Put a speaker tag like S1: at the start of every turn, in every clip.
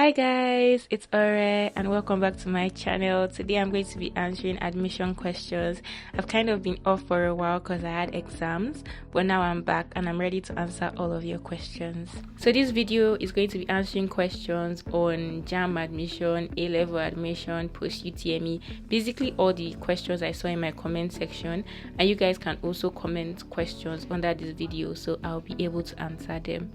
S1: Hi guys, it's Ore and welcome back to my channel. Today I'm going to be answering admission questions. I've kind of been off for a while because I had exams, but now I'm back and I'm ready to answer all of your questions. So this video is going to be answering questions on JAMB admission, A-level admission, post-UTME, basically all the questions I saw in my comment section, and you guys can also comment questions under this video so I'll be able to answer them.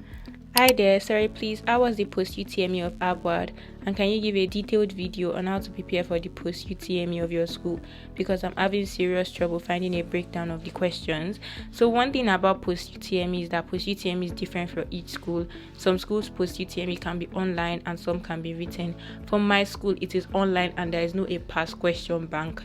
S1: Hi there, sorry please, how was the post-UTME of ABUAD, and can you give a detailed video on how to prepare for the post-UTME of your school, because I'm having serious trouble finding a breakdown of the questions. So one thing about post-UTME is that post-UTME is different for each school. Some schools post-UTME can be online and some can be written. For my school it is online and there is no a past question bank.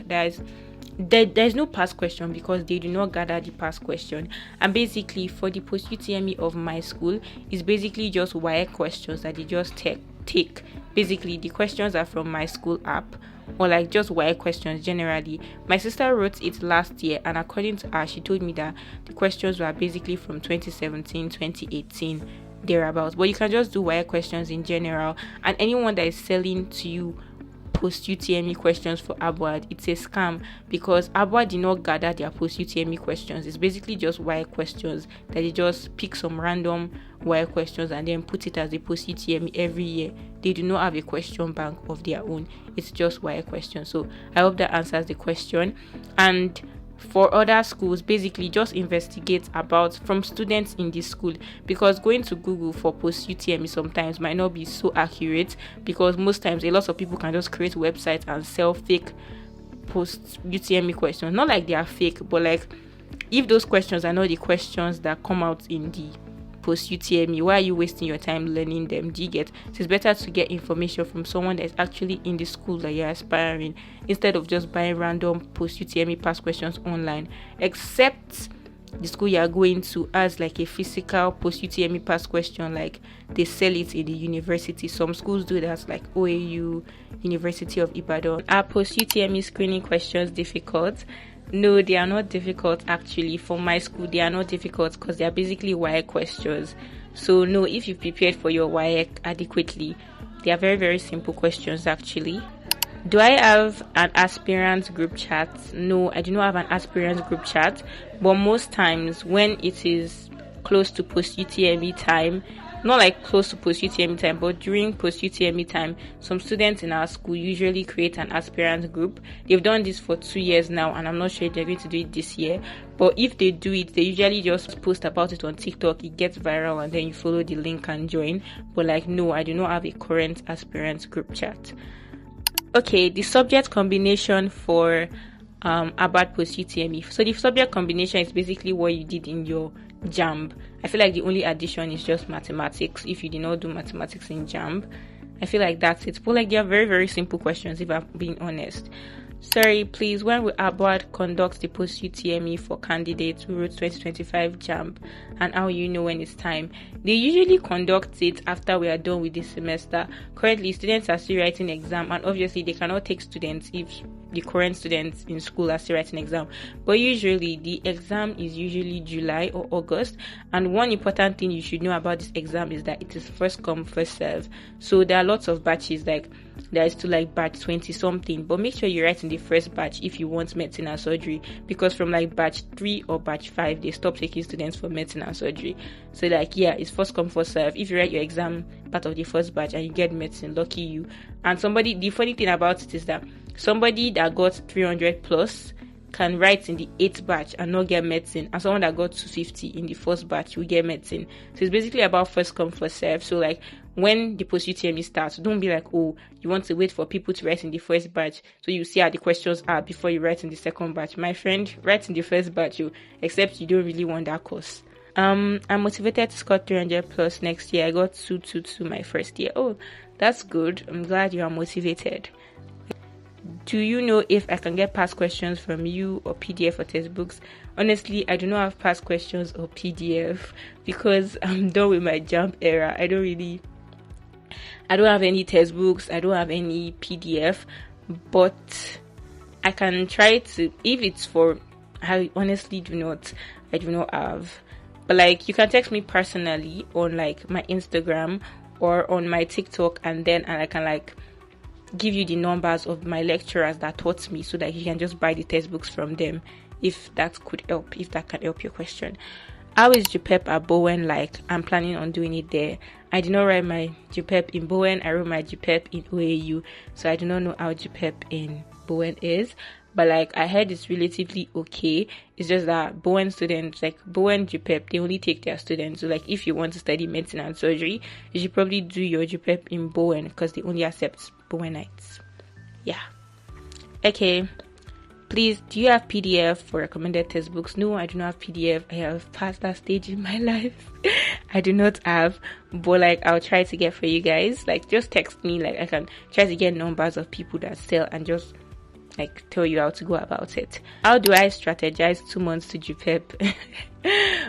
S1: There's no past question because they do not gather the past question, and basically for the post-UTME of my school is basically just wire questions that they just take. Basically the questions are from my school app, or like just wire questions generally. My sister wrote it last year and according to her, she told me that the questions were basically from 2017, 2018 thereabouts, but you can just do wire questions in general. And anyone that is selling to you post-UTME questions for ABUAD, it's a scam, because ABUAD did not gather their post-UTME questions. It's basically just wire questions that they just pick some random wire questions and then put it as a post-UTME every year. They do not have a question bank of their own. It's just wire questions. So I hope that answers the question. And for other schools, basically just investigate about from students in this school, because going to Google for post-UTME sometimes might not be so accurate, because most times a lot of people can just create websites and sell fake post-UTME questions. Not like they are fake, but like if those questions are not the questions that come out in the post-UTME, why are you wasting your time learning them? Do you get? So it's better to get information from someone that's actually in the school that you're aspiring, instead of just buying random post-UTME past questions online. Except the school you're going to has like a physical post-UTME past question, like they sell it in the university. Some schools do that, like OAU, University of Ibadan. Are post-UTME screening questions difficult? No, they are not difficult actually. For my school, they are not difficult because they are basically wire questions. So no, if you prepared for your wire adequately, they are very, very simple questions actually. Do I have an aspirant group chat? No, I do not have an aspirant group chat, but most times when it is close to post-UTME time, not like close to post-UTME time, but during post-UTME time, some students in our school usually create an aspirant group. They've done this for 2 years now, and I'm not sure if they're going to do it this year. But if they do it, they usually just post about it on TikTok. It gets viral, and then you follow the link and join. But like, no, I do not have a current aspirant group chat. Okay, the subject combination for ABUAD post-UTME. So the subject combination is basically what you did in your JAMB. I feel like the only addition is just mathematics. If you did not do mathematics in JAMB, I feel like that's it. But like, they are very, very simple questions if I'm being honest. Sorry, please, when will ABUAD conduct the post-UTME for candidates who wrote 2025 JAMB, and how you know when it's time? They usually conduct it after we are done with this semester. Currently, students are still writing exam, and obviously they cannot take students if the current students in school are still writing exam. But usually the exam is usually July or August, and one important thing you should know about this exam is that it is first come first serve. So there are lots of batches, like there is to like batch 20 something, but make sure you write in the first batch if you want medicine and surgery, because from like batch 3 or batch 5 they stop taking students for medicine and surgery. So like, yeah, it's first come first serve. If you write your exam part of the first batch and you get medicine, lucky you. And the funny thing about it is that somebody that got 300 plus can write in the 8th batch and not get medicine, and someone that got 250 in the first batch will get medicine. So it's basically about first come first serve. So like, when the post-UTME starts, don't be like, oh, you want to wait for people to write in the first batch so you see how the questions are before you write in the second batch. My friend, write in the first batch, except you don't really want that course. I'm motivated to score 300 plus next year. I got 222 my first year. Oh, that's good. I'm glad you are motivated. Do you know if I can get past questions from you or PDF or textbooks? Honestly, I do not have past questions or PDF because I'm done with my JAMB era. I don't have any textbooks. I don't have any PDF, but I can try to, if it's for, I honestly do not have. But like, you can text me personally on like my Instagram or on my TikTok, and I can like give you the numbers of my lecturers that taught me so that you can just buy the textbooks from them, if that could help, if that can help your question. How is JUPEB at Bowen like? I'm planning on doing it there. I did not write my JUPEB in Bowen. I wrote my JUPEB in OAU, so I do not know how JUPEB in Bowen is. But like, I heard it's relatively okay. It's just that Bowen students, like Bowen JUPEB, they only take their students. So like, if you want to study medicine and surgery, you should probably do your JUPEB in Bowen, because they only accept Bowenites. Yeah. Okay. Please, do you have PDF for recommended textbooks? No, I do not have PDF. I have passed that stage in my life. I do not have, but like, I'll try to get for you guys. Like, just text me. Like, I can try to get numbers of people that sell and just like tell you how to go about it. How do I strategize 2 months to JUPEB?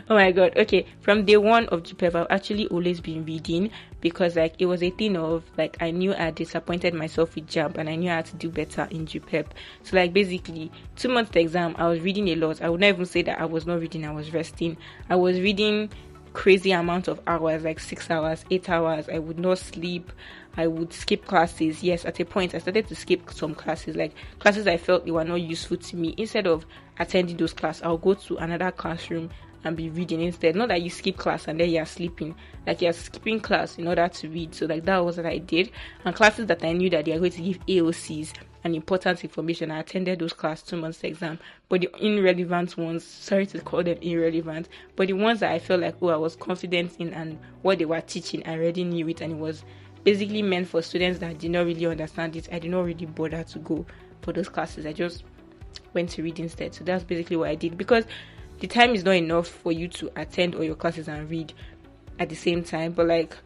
S1: Oh my god. Okay, from day one of JUPEB, I've actually always been reading, because like, it was a thing of like, I knew I disappointed myself with JAMB, and I knew I had to do better in JUPEB. So like, basically 2 months to exam, I was reading a lot. I would not even say that I was not reading, I was resting. I was reading crazy amount of hours, like 6 hours, 8 hours. I would not sleep. I would skip classes. Yes, at a point I started to skip some classes, like classes I felt they were not useful to me. Instead of attending those classes, I'll go to another classroom and be reading instead. Not that you skip class and then you're sleeping, like you're skipping class in order to read. So like, that was what I did. And classes that I knew that they are going to give AOCs and important information, I attended those classes 2 months to exam. But the irrelevant ones, sorry to call them irrelevant, but the ones that I felt like, oh, I was confident in and what they were teaching, I already knew it, and it was basically meant for students that did not really understand it, I did not really bother to go for those classes. I just went to read instead. So that's basically what I did, because the time is not enough for you to attend all your classes and read at the same time. But like,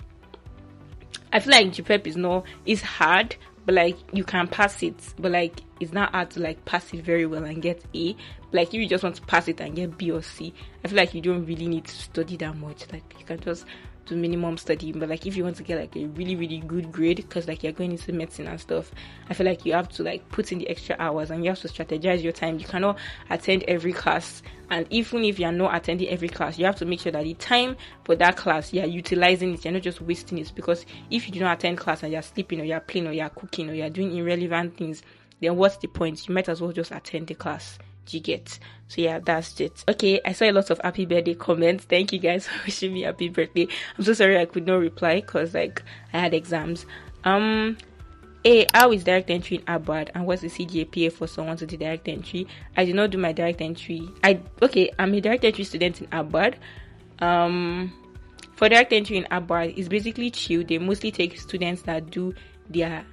S1: I feel like JUPEB is hard, but like, you can pass it, but like, it's not hard to like pass it very well and get A. But like, if you just want to pass it and get B or C, I feel like you don't really need to study that much. Like, you can just do minimum study. But like, if you want to get like a really, really good grade, because like, you're going into medicine and stuff, I feel like you have to like put in the extra hours, and you have to strategize your time. You cannot attend every class, and even if you're not attending every class, you have to make sure that the time for that class, you're utilizing it, you're not just wasting it. Because if you do not attend class and you're sleeping, or you're playing, or you're cooking, or you're doing irrelevant things, then what's the point? You might as well just attend the class. Do you get? So yeah, that's it. Okay, I saw a lot of happy birthday comments. Thank you guys for wishing me happy birthday. I'm so sorry I could not reply, because like, I had exams. How is direct entry in ABUAD, and what's the CGPA for someone to do direct entry? I did not do my direct entry. I'm a direct entry student in ABUAD. For direct entry in ABUAD, it's basically chill. They mostly take students that do their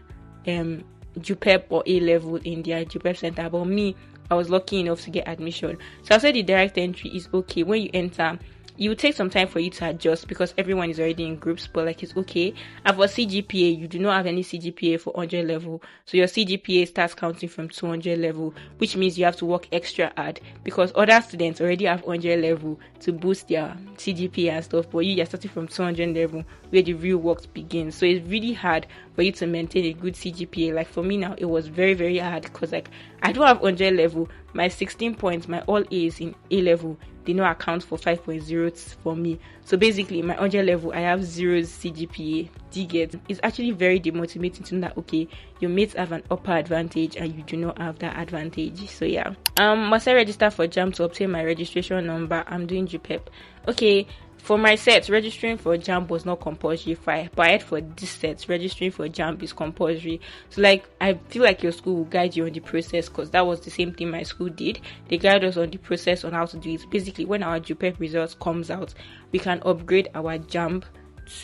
S1: JUPEB or A level in their JUPEB center. But me, I was lucky enough to get admission. So I said the direct entry is okay. When you enter, it will take some time for you to adjust, because everyone is already in groups, but like, it's okay. And for CGPA, you do not have any CGPA for 100 level. So your CGPA starts counting from 200 level, which means you have to work extra hard, because other students already have 100 level to boost their CGPA and stuff, but you're starting from 200 level, where the real work begins. So it's really hard for you to maintain a good CGPA. Like, for me now, it was very, very hard, because like, I don't have 100 level. My 16 points, my all A's in A level, they not account for 5.0 for me. So basically, my 100 level, I have 0 CGPA. Do you get? It's actually very demotivating to know that, okay, your mates have an upper advantage and you do not have that advantage. So yeah. Must I register for JAMB to obtain my registration number? I'm doing JUPEB. Okay. For my set, registering for JAMB was not compulsory, but for this set, registering for JAMB is compulsory. So like, I feel like your school will guide you on the process, because that was the same thing my school did. They guide us on the process on how to do it. Basically, when our JUPEB results comes out, we can upgrade our JAMB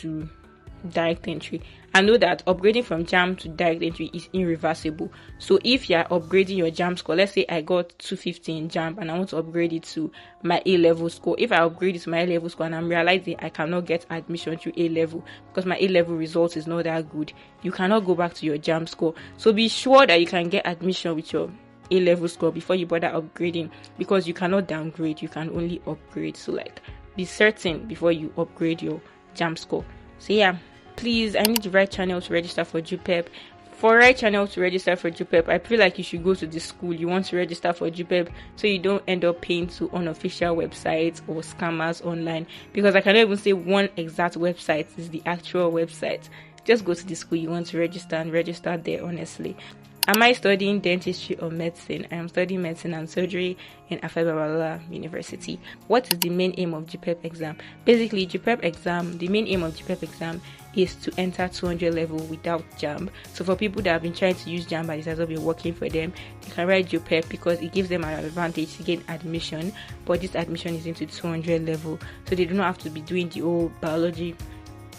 S1: to direct entry. I know that upgrading from JAMB to direct entry is irreversible. So if you're upgrading your JAMB score, let's say I got 250 in JAMB and I want to upgrade it to my A level score. If I upgrade it to my A level score and I'm realizing I cannot get admission to A level because my A level result is not that good, you cannot go back to your JAMB score. So be sure that you can get admission with your A level score before you bother upgrading, because you cannot downgrade, you can only upgrade. So like, be certain before you upgrade your JAMB score. So yeah, please, I need the right channel to register for JUPEB. For right channel to register for JUPEB, I feel like you should go to the school you want to register for JUPEB, so you don't end up paying to unofficial websites or scammers online, because I cannot even say one exact website is the actual website. Just go to the school you want to register and register there, honestly. Am I studying dentistry or medicine? I am studying medicine and surgery in Afebawala University. What is the main aim of JUPEB exam? Basically, JUPEB exam, the main aim of JUPEB exam is to enter 200 level without JAMB. So for people that have been trying to use JAMB and it has not been working for them, they can write JUPEB because it gives them an advantage to gain admission. But this admission is into 200 level, so they do not have to be doing the whole biology.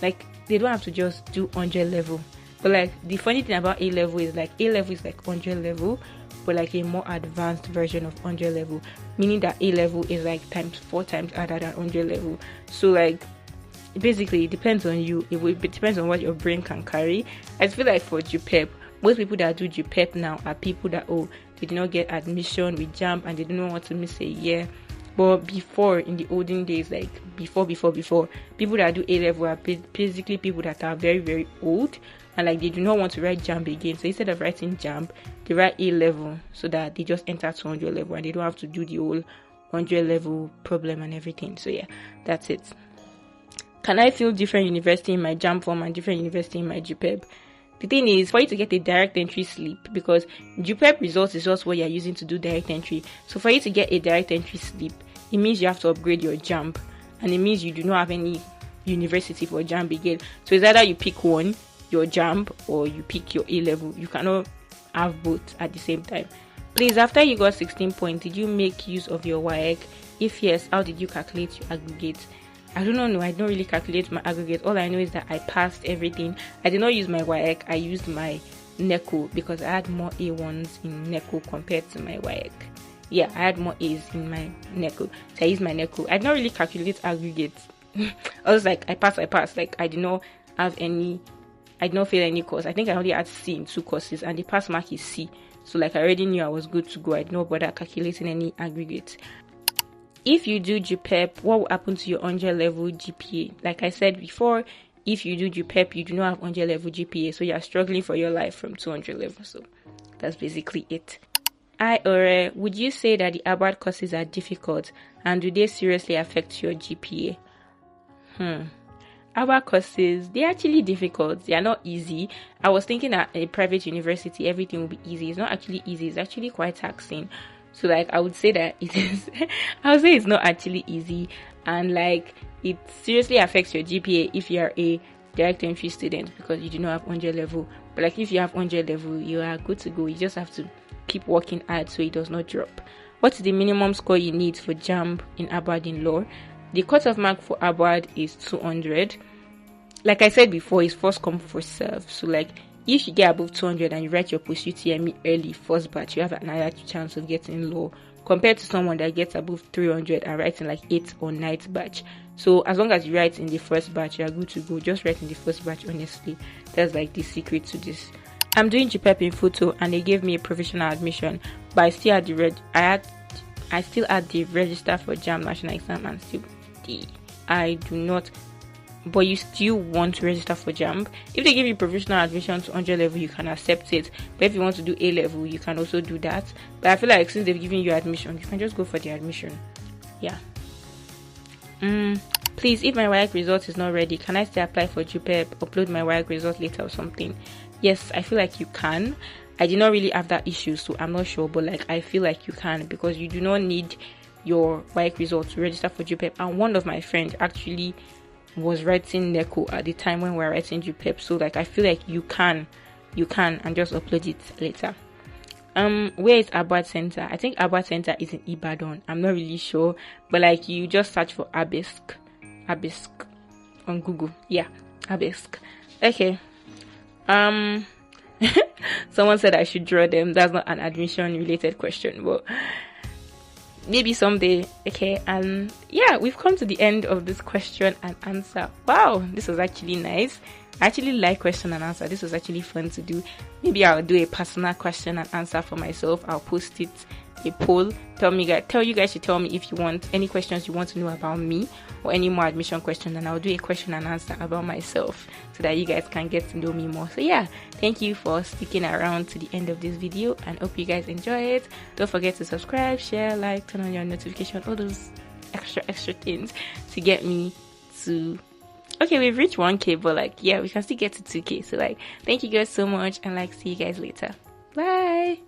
S1: Like, they don't have to just do 100 level. But like, the funny thing about A level is like 100 level, but like a more advanced version of 100 level, meaning that A level is like 4 times harder than 100 level. So like, basically it depends on you. It depends on what your brain can carry. I feel like for JUPEB, most people that do JUPEB now are people that, they did not get admission with JAMB and they do not want to miss a year. But before, in the olden days, like before, people that do A level are basically people that are very, very old, and like they do not want to write JAMB again. So instead of writing JAMB, they write A level so that they just enter 200 level and they don't have to do the whole 100 level problem and everything. So yeah, that's it. Can I fill different university in my JAMB form and different university in my JUPEB? The thing is, for you to get a direct entry slip, because JUPEB results is just what you're using to do direct entry. So for you to get a direct entry slip, it means you have to upgrade your JAMB, and it means you do not have any university for JAMB again. So it's either you pick one, your JAMB, or you pick your A level. You cannot have both at the same time. Please, after you got 16 points, did you make use of your WAEC? If yes, how did you calculate your aggregate? I don't know. I don't really calculate my aggregate. All I know is that I passed everything. I did not use my WAEC. I used my NECO because I had more A1s in NECO compared to my WAEC. Yeah, I had more A's in my NECO. So I used my NECO. I did not really calculate aggregates. I was like, I passed. Like, I did not fail any course. I think I only had C in 2 courses and the pass mark is C. So like, I already knew I was good to go. I did not bother calculating any aggregates. If you do JUPEB, what will happen to your 100 level GPA? Like I said before, if you do JUPEB, you do not have 100 level GPA, so you are struggling for your life from 200 level. So that's basically it. Ore, would you say that the ABUAD courses are difficult, and do they seriously affect your GPA? ABUAD courses, they're actually difficult. They are not easy. I was thinking at a private university, everything will be easy. It's not actually easy. It's actually quite taxing. So like, I would say that it is, I would say it's not actually easy, and like, it seriously affects your GPA if you are a direct entry student because you do not have 100 level. But like, if you have 100 level, you are good to go. You just have to keep working hard so it does not drop. What is the minimum score you need for JAMB in ABUAD in law? The cutoff mark for ABUAD is 200. Like I said before, it's first come, first serve. So like, if you get above 200 and you write your post-UTME early, first batch, you have another chance of getting law compared to someone that gets above 300 and writes in like 8th or 9th batch. So as long as you write in the first batch, you are good to go. Just write in the first batch, honestly. That's like the secret to this. I'm doing JUPEB in photo and they gave me a provisional admission, but I still had the register for JAMB national exam and still I do not. But you still want to register for JAMB. If they give you provisional admission to 100 level, you can accept it. But if you want to do A level, you can also do that. But I feel like since they've given you admission, you can just go for the admission. Yeah. Please, if my WAEC result is not ready, can I still apply for JUPEB, upload my WAEC result later or something? Yes, I feel like you can. I did not really have that issue, so I'm not sure. But like, I feel like you can because you do not need your WAEC result to register for JUPEB. And one of my friends actually was writing NECO at the time when we were writing JUPEB, so like, I feel like you can and just upload it later. Where is ABUAD Center? I think ABUAD Center is in Ibadan. I'm not really sure, but like, you just search for Abisk on Google. Yeah, Abisk. Okay. Someone said I should draw them. That's not an admission related question, but maybe someday. Okay, and yeah, we've come to the end of this question and answer. Wow, this was actually nice. I actually like question and answer. This was actually fun to do. Maybe I'll do a personal question and answer for myself. I'll post it a poll. Tell you guys to tell me if you want any questions you want to know about me or any more admission questions, and I'll do a question and answer about myself so that you guys can get to know me more. So yeah, thank you for sticking around to the end of this video, and hope you guys enjoy it. Don't forget to subscribe, share, like, turn on your notification, all those extra things to get me to, okay, we've reached 1K, but like, yeah, we can still get to 2K. So like, thank you guys so much, and like, see you guys later. Bye.